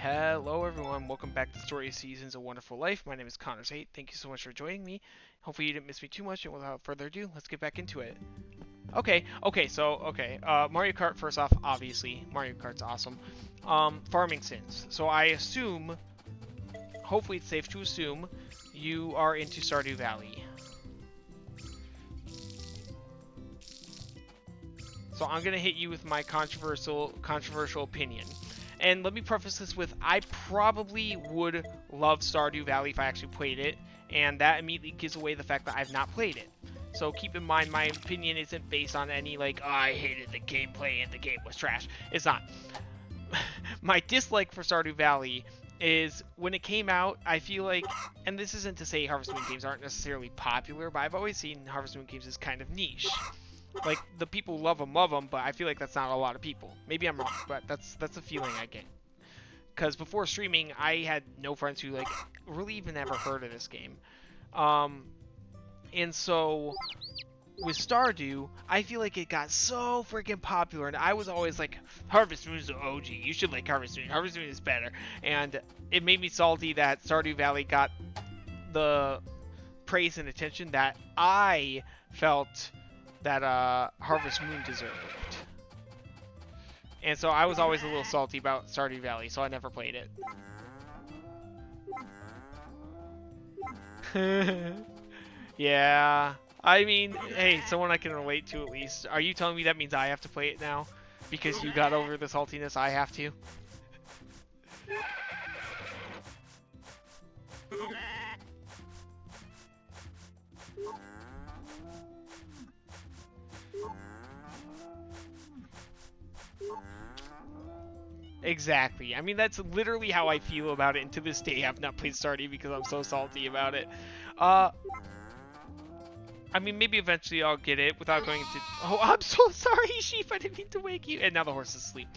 Hello everyone, welcome back to Story Seasons A Wonderful Life. My name is Connors8. Thank you so much for joining me. Hopefully you didn't miss me too much, and without further ado, let's get back into it. Mario Kart first off, obviously, Mario Kart's awesome. Farming Sims. So I assume, hopefully it's safe to assume, you are into Stardew Valley. So I'm gonna hit you with my controversial opinion. And let me preface this with, I probably would love Stardew Valley if I actually played it, and that immediately gives away the fact that I've not played it. So keep in mind, my opinion isn't based on any, like, oh, I hated the gameplay and the game was trash. It's not. My dislike for Stardew Valley is, when it came out, I feel like, and this isn't to say Harvest Moon games aren't necessarily popular, but I've always seen Harvest Moon games as kind of niche. Like, the people love them, but I feel like that's not a lot of people. Maybe I'm wrong, but that's a feeling I get. Because before streaming, I had no friends who, like, really even ever heard of this game. And so, with Stardew, I feel like it got so freaking popular, and I was always like, Harvest Moon's the OG, you should like Harvest Moon is better. And it made me salty that Stardew Valley got the praise and attention that I felt that Harvest Moon deserved. And so I was always a little salty about Stardew Valley, so I never played it. Yeah. I mean, hey, someone I can relate to at least. Are you telling me that means I have to play it now? Because you got over the saltiness, I have to? Exactly. I mean, that's literally how I feel about it, and to this day I've not played Stardew because I'm so salty about it. I mean, maybe eventually I'll get it without going into... Oh, I'm so sorry, Sheep, I didn't mean to wake you. And now the horse is asleep.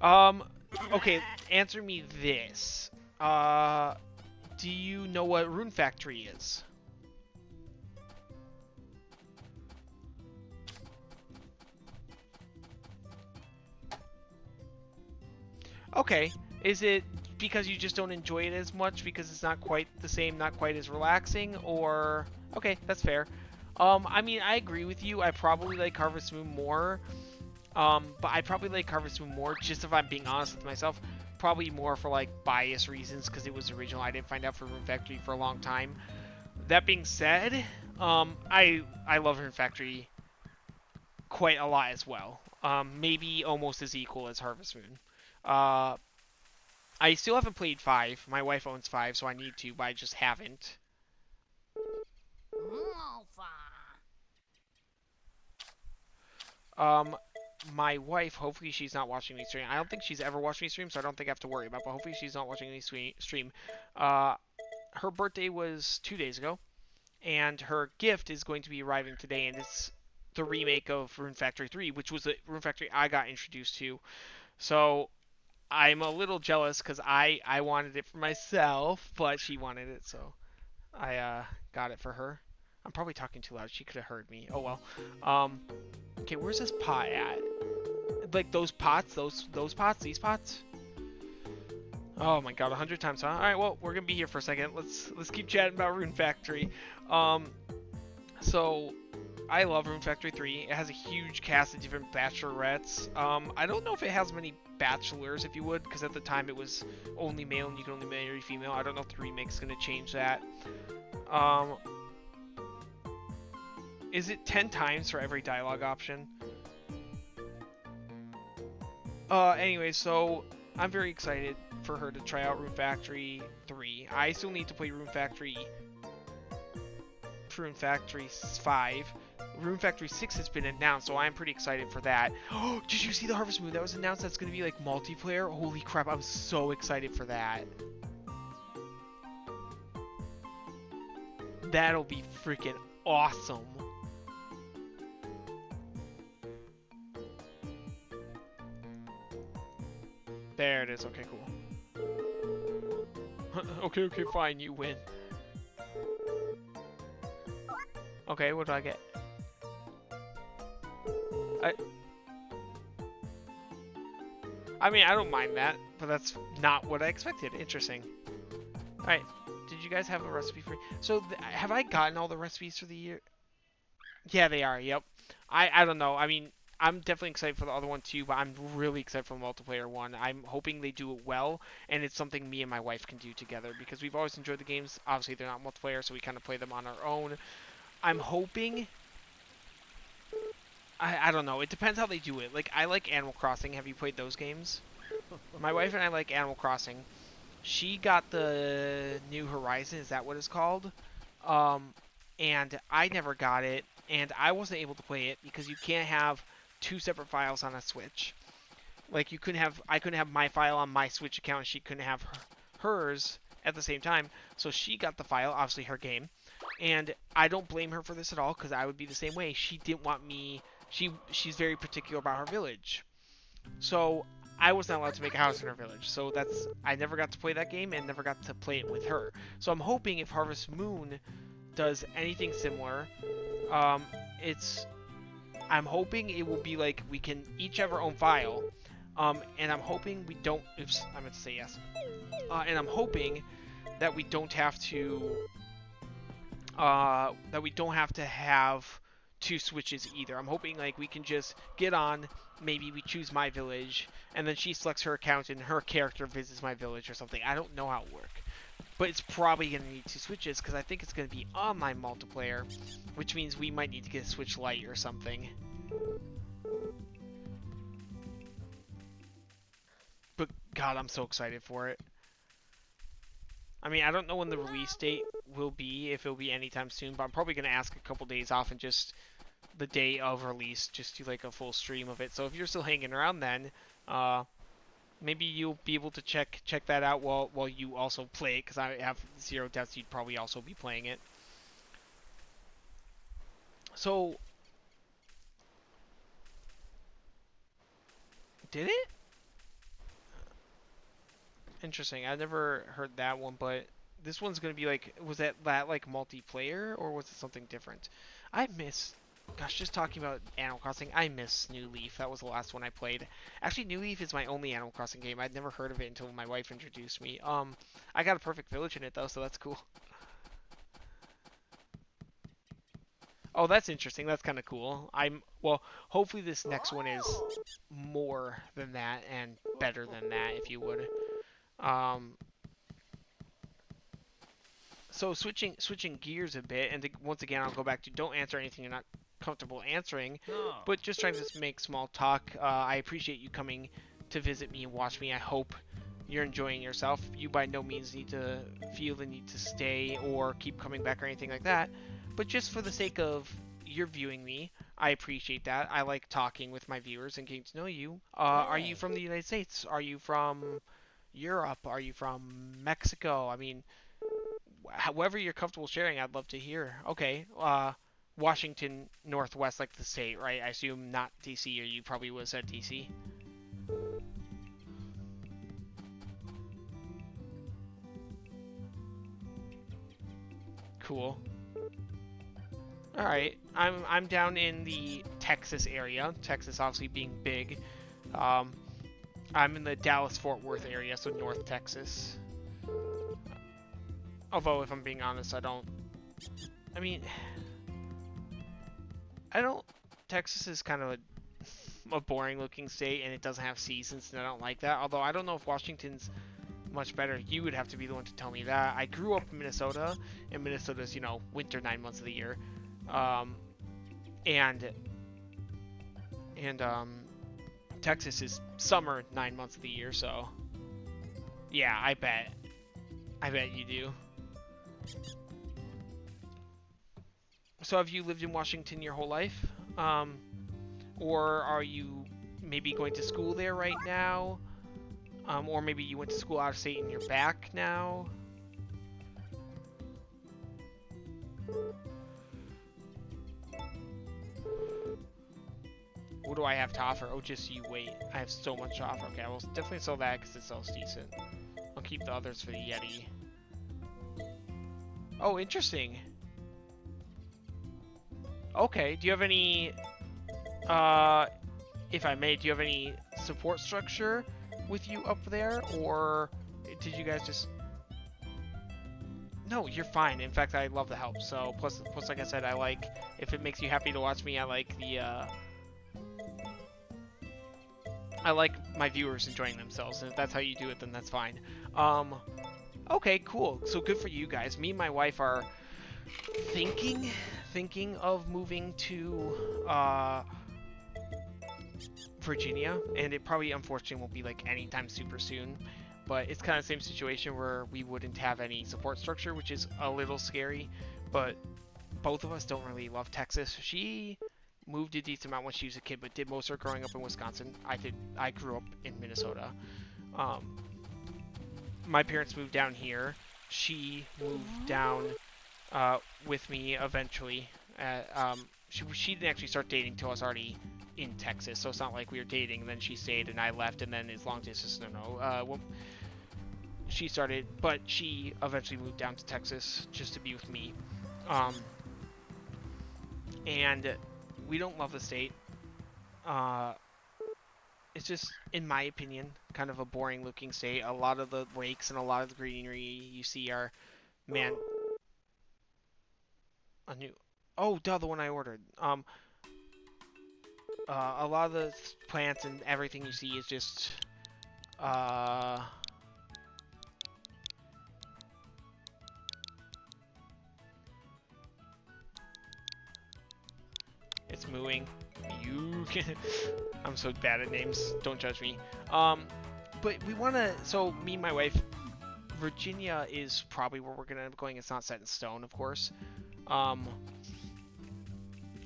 Okay, answer me this. Do you know what Rune Factory is? Okay, is it because you just don't enjoy it as much because it's not quite the same, not quite as relaxing, or... Okay, that's fair. I mean, I agree with you. I probably like Harvest Moon more, but I probably like Harvest Moon more, just if I'm being honest with myself, probably more for, like, bias reasons, because it was original. I didn't find out for Rune Factory for a long time. That being said, I love Rune Factory quite a lot as well. Maybe almost as equal as Harvest Moon. I still haven't played 5. My wife owns 5, so I need to, but I just haven't. My wife, hopefully she's not watching me stream. I don't think she's ever watched me stream, so I don't think I have to worry about it, but hopefully she's not watching me stream. Her birthday was 2 days ago, and her gift is going to be arriving today, and it's the remake of Rune Factory 3, which was the Rune Factory I got introduced to. So I'm a little jealous because I wanted it for myself, but she wanted it, so I got it for her. I'm probably talking too loud. She could have heard me. Oh well. Okay, where's this pot at? Like those pots, those pots, these pots. Oh my god, 100 times, huh? All right, well, we're gonna be here for a second. Let's keep chatting about Rune Factory. So I love Rune Factory 3. It has a huge cast of different bachelorettes. I don't know if it has many bachelors, if you would, because at the time it was only male and you can only marry female. I don't know if the remake's gonna change that. Is it 10 times for every dialogue option? Anyway, so I'm very excited for her to try out Rune Factory 3. I still need to play Rune Factory 5. Rune Factory 6 has been announced, so I'm pretty excited for that. Oh, did you see the Harvest Moon that was announced? That's going to be like multiplayer? Holy crap, I'm so excited for that. That'll be freaking awesome. There it is. Okay, cool. Okay, fine. You win. Okay, what do I get? I mean, I don't mind that. but that's not what I expected. Interesting. All right. Did you guys have a recipe for? So have I gotten all the recipes for the year? Yeah, they are. Yep. I don't know. I mean, I'm definitely excited for the other one too, but I'm really excited for the multiplayer one. I'm hoping they do it well, and it's something me and my wife can do together because we've always enjoyed the games. Obviously, they're not multiplayer, so we kind of play them on our own. I'm hoping. I don't know. It depends how they do it. Like, I like Animal Crossing. Have you played those games? My wife and I like Animal Crossing. She got the New Horizon. Is that what it's called? Um, and I never got it, and I wasn't able to play it because you can't have two separate files on a Switch. Like I couldn't have my file on my Switch account, and she couldn't have hers at the same time. So she got the file, obviously her game, and I don't blame her for this at all because I would be the same way. She didn't want me. She's very particular about her village, so I was not allowed to make a house in her village. So I never got to play that game and never got to play it with her. So I'm hoping if Harvest Moon does anything similar, um, it's I'm hoping it will be like we can each have our own file, and I'm hoping we don't. Oops, I meant to say yes. And I'm hoping that we don't have to have two switches either. I'm hoping like we can just get on. Maybe we choose my village, and then she selects her account, and her character visits my village or something. I don't know how it works. But it's probably going to need two Switches because I think it's going to be online multiplayer, which means we might need to get a Switch Lite or something. But God, I'm so excited for it. I mean, I don't know when the release date will be, if it'll be anytime soon, but I'm probably going to ask a couple days off and just the day of release, just do like a full stream of it. So if you're still hanging around then, maybe you'll be able to check that out while you also play it, because I have zero doubts you'd probably also be playing it. So, did it? Interesting. I never heard that one, but this one's gonna be like, was that like multiplayer or was it something different? I miss, gosh, just talking about Animal Crossing, I miss New Leaf. That was the last one I played. Actually, New Leaf is my only Animal Crossing game. I'd never heard of it until my wife introduced me. I got a perfect village in it though, so that's cool. Oh, that's interesting. That's kind of cool. Well, hopefully this next one is more than that and better than that, if you would. Um, so switching gears a bit, and once again, I'll go back to don't answer anything you're not comfortable answering, but just trying to make small talk. I appreciate you coming to visit me and watch me. I hope you're enjoying yourself. You by no means need to feel the need to stay or keep coming back or anything like that, but just for the sake of you're viewing me, I appreciate that. I like talking with my viewers and getting to know you. Are you from the United States? Are you from Europe? Are you from Mexico? I mean, however you're comfortable sharing, I'd love to hear. Okay, Washington Northwest, like the state, right? I assume not DC, or you probably would have said DC. Cool. All right, I'm down in the Texas area. Texas obviously being big. Um, I'm in the Dallas-Fort Worth area, so North Texas. Although, if I'm being honest, I don't. I mean, I don't. Texas is kind of a boring-looking state, and it doesn't have seasons, and I don't like that. Although I don't know if Washington's much better. You would have to be the one to tell me that. I grew up in Minnesota, and Minnesota's winter 9 months of the year. Um, and Texas is summer 9 months of the year, so yeah, I bet you do. So have you lived in Washington your whole life? Or are you maybe going to school there right now? Or maybe you went to school out of state and you're back now? What do I have to offer? Oh, just you wait. I have so much to offer. Okay, I will definitely sell that because it sells decent. I'll keep the others for the Yeti. Oh, interesting. Okay, do you have any, if I may, do you have any support structure with you up there, or did you guys just? No, you're fine. In fact, I love the help. So plus, like I said, I like if it makes you happy to watch me. I like my viewers enjoying themselves, and if that's how you do it, then that's fine. Um, okay, cool. So good for you guys. Me and my wife are thinking thinking of moving to Virginia, and it probably unfortunately won't be like anytime super soon. But it's kind of the same situation where we wouldn't have any support structure, which is a little scary. But both of us don't really love Texas. She moved a decent amount when she was a kid, but did most of her growing up in Wisconsin. I grew up in Minnesota. Um, my parents moved down here. She moved down with me eventually. She didn't actually start dating till I was already in Texas, so it's not like we were dating and then she stayed and I left and then as long distance. No. Well, she started, but she eventually moved down to Texas just to be with me. Um, and we don't love the state. Uh, it's just, in my opinion, kind of a boring looking state. A lot of the lakes and a lot of the greenery you see are, man, a new. Oh, duh, the one I ordered. A lot of the plants and everything you see is just, uh, it's mooing. You can. I'm so bad at names. Don't judge me. But we want to. So me and my wife, Virginia is probably where we're gonna end up going. It's not set in stone, of course. Um,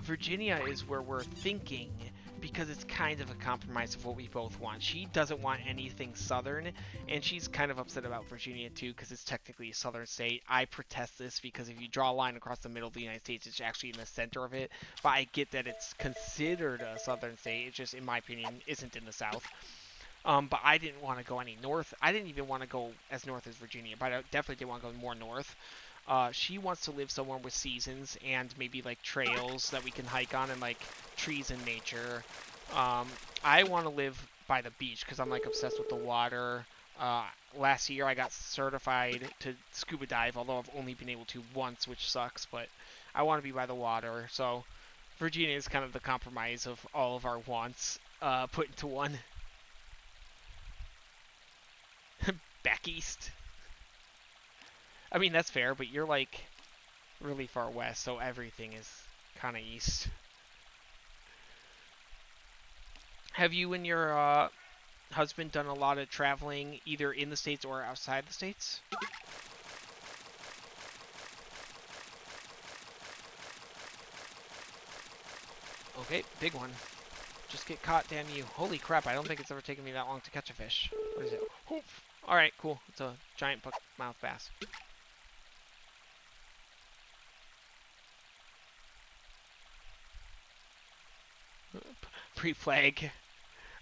Virginia is where we're thinking because it's kind of a compromise of what we both want. She doesn't want anything southern, and she's kind of upset about Virginia too because it's technically a southern state. I protest this because if you draw a line across the middle of the United States, it's actually in the center of it. But I get that it's considered a southern state. It just, in my opinion, isn't in the south. But I didn't want to go any north. I didn't even want to go as north as Virginia, but I definitely didn't want to go more north. She wants to live somewhere with seasons and maybe like trails that we can hike on and like trees and nature. I want to live by the beach because I'm like obsessed with the water. Last year I got certified to scuba dive, although I've only been able to once, which sucks. But I want to be by the water, so Virginia is kind of the compromise of all of our wants put into one. Back east. I mean, that's fair, but you're like really far west, so everything is kind of east. Have you and your husband done a lot of traveling either in the States or outside the States? Okay, big one. Just get caught, damn you. Holy crap, I don't think it's ever taken me that long to catch a fish. What is it? Alright, cool. It's a giant mouth bass. Pre-flag.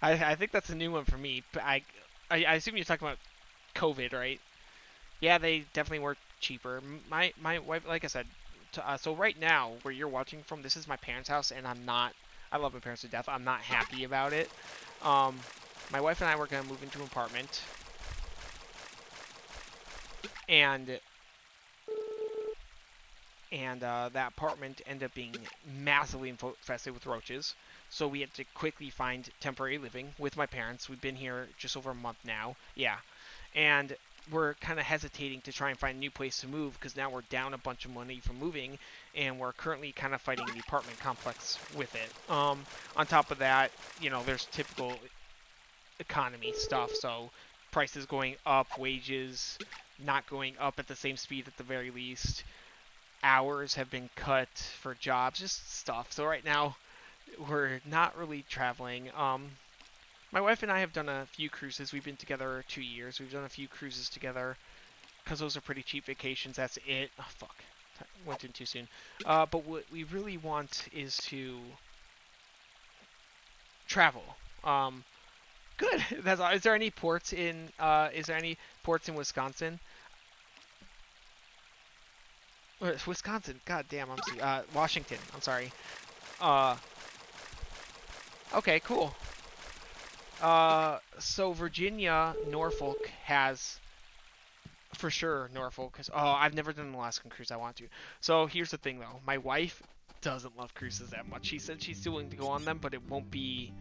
I think that's a new one for me. I assume you're talking about COVID, right? Yeah, they definitely were cheaper. My wife, like I said, so right now where you're watching from, this is my parents' house, and I'm not. I love my parents to death. I'm not happy about it. Um, my wife and I were gonna move into an apartment, and that apartment ended up being massively infested with roaches. So we had to quickly find temporary living with my parents. We've been here just over a month now. Yeah. And we're kind of hesitating to try and find a new place to move because now we're down a bunch of money from moving and we're currently kind of fighting the apartment complex with it. On top of that, there's typical economy stuff. So prices going up, wages not going up at the same speed at the very least. Hours have been cut for jobs, just stuff. So right now, we're not really traveling. My wife and I have done a few cruises. We've been together 2 years. We've done a few cruises together because those are pretty cheap vacations. That's it. Oh, fuck. Went in too soon. But what we really want is to travel. Good. That's all. Is there any ports in? Is there any ports in Wisconsin? Wisconsin. God damn. Washington. I'm sorry. Uh. Okay. Cool. So Virginia, Norfolk has for sure Norfolk. Cause oh, I've never done an Alaskan cruise. I want to. So here's the thing though. My wife doesn't love cruises that much. She said she's still willing to go on them, but it won't be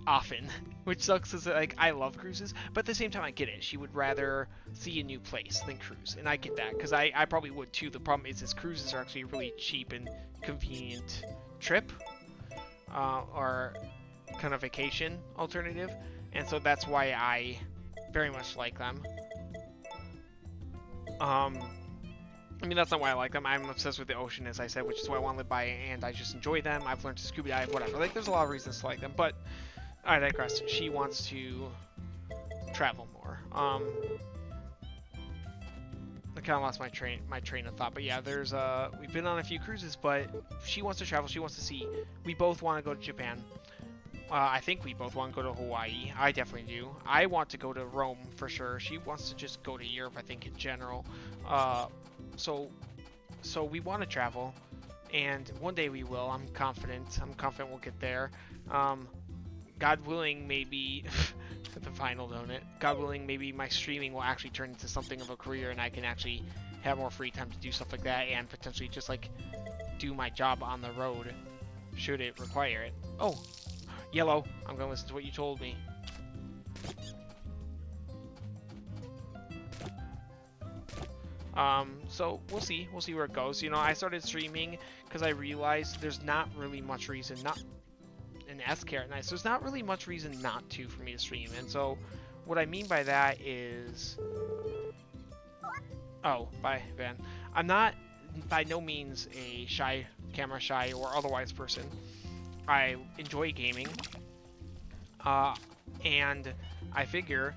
often, which sucks. Is like I love cruises, but at the same time I get it. She would rather see a new place than cruise, and I get that because I probably would too. The problem is cruises are actually a really cheap and convenient trip, or kind of vacation alternative, and so that's why I very much like them. Um, I mean, that's not why I like them. I'm obsessed with the ocean, as I said, which is why I want to live by, and I just enjoy them. I've learned to scuba dive, whatever. Like, there's a lot of reasons to like them, but I digress. She wants to travel more. I kind of lost my train of thought, but yeah, we've been on a few cruises, but she wants to travel. She wants to see. We both want to go to Japan. I think we both want to go to Hawaii. I definitely do. I want to go to Rome for sure. She wants to just go to Europe, I think, in general. So, so we want to travel, and one day we will. I'm confident. I'm confident we'll get there. God willing, maybe the final donut. God willing, maybe my streaming will actually turn into something of a career, and I can actually have more free time to do stuff like that, and potentially just like do my job on the road, should it require it. Oh. Yellow, I'm gonna listen to what you told me. So we'll see where it goes. You know, I started streaming because I realized there's not really much reason not an S carrot nice. There's not really much reason not to for me to stream, and so what I mean by that is, oh, bye Van. I'm not by no means a camera shy or otherwise person. I enjoy gaming, and I figure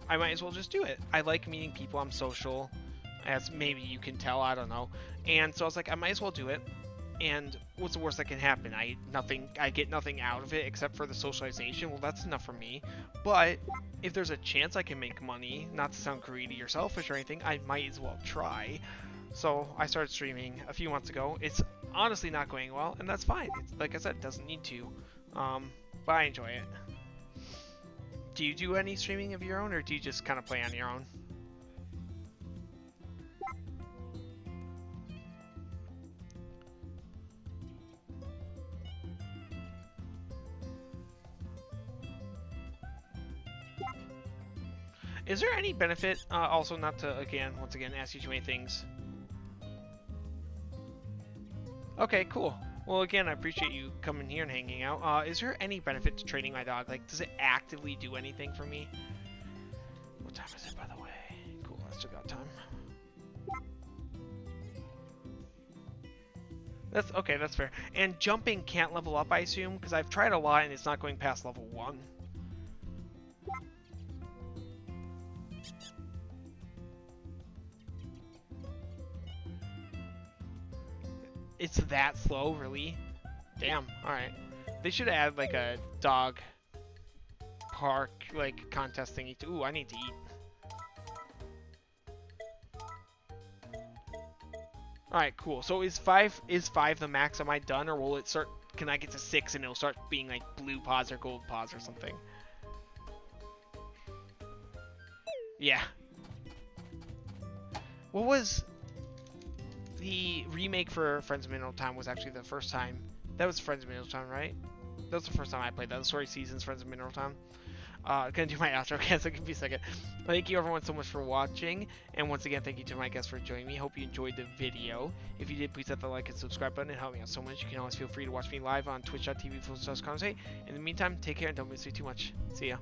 I might as well just do it. I like meeting people. I'm social, as maybe you can tell. I don't know. And so I was like, I might as well do it. And what's the worst that can happen? I get nothing out of it except for the socialization. Well, that's enough for me. But if there's a chance I can make money, not to sound greedy or selfish or anything, I might as well try. So I started streaming a few months ago. It's honestly not going well, and that's fine. It's, like I said, it doesn't need to, but I enjoy it. Do you do any streaming of your own, or do you just kind of play on your own? Is there any benefit, also not to, once again, ask you too many things? Okay, cool. Well, again, I appreciate you coming here and hanging out. Is there any benefit to training my dog? Like, does it actively do anything for me? What time is it, by the way? Cool, I still got time. That's okay, that's fair. And jumping can't level up, I assume, because I've tried a lot and it's not going past level 1. It's that slow, really? Damn, alright. They should add, like, a dog park, like, contest thingy. Ooh, I need to eat. Alright, cool. So is five the max? Am I done, or will it start... Can I get to 6 and it'll start being, like, blue paws or gold paws or something? Yeah. What was... The remake for Friends of Mineral Town was actually the first time. That was Friends of Mineral Town, right? That was the first time I played that. The story seasons Friends of Mineral Town. Gonna do my outro again, so give me a second. Thank you everyone so much for watching, and once again, thank you to my guests for joining me. Hope you enjoyed the video. If you did, please hit the like and subscribe button. It helped me out so much. You can always feel free to watch me live on twitch.tv/Conversate. In the meantime, take care and don't miss me too much. See ya.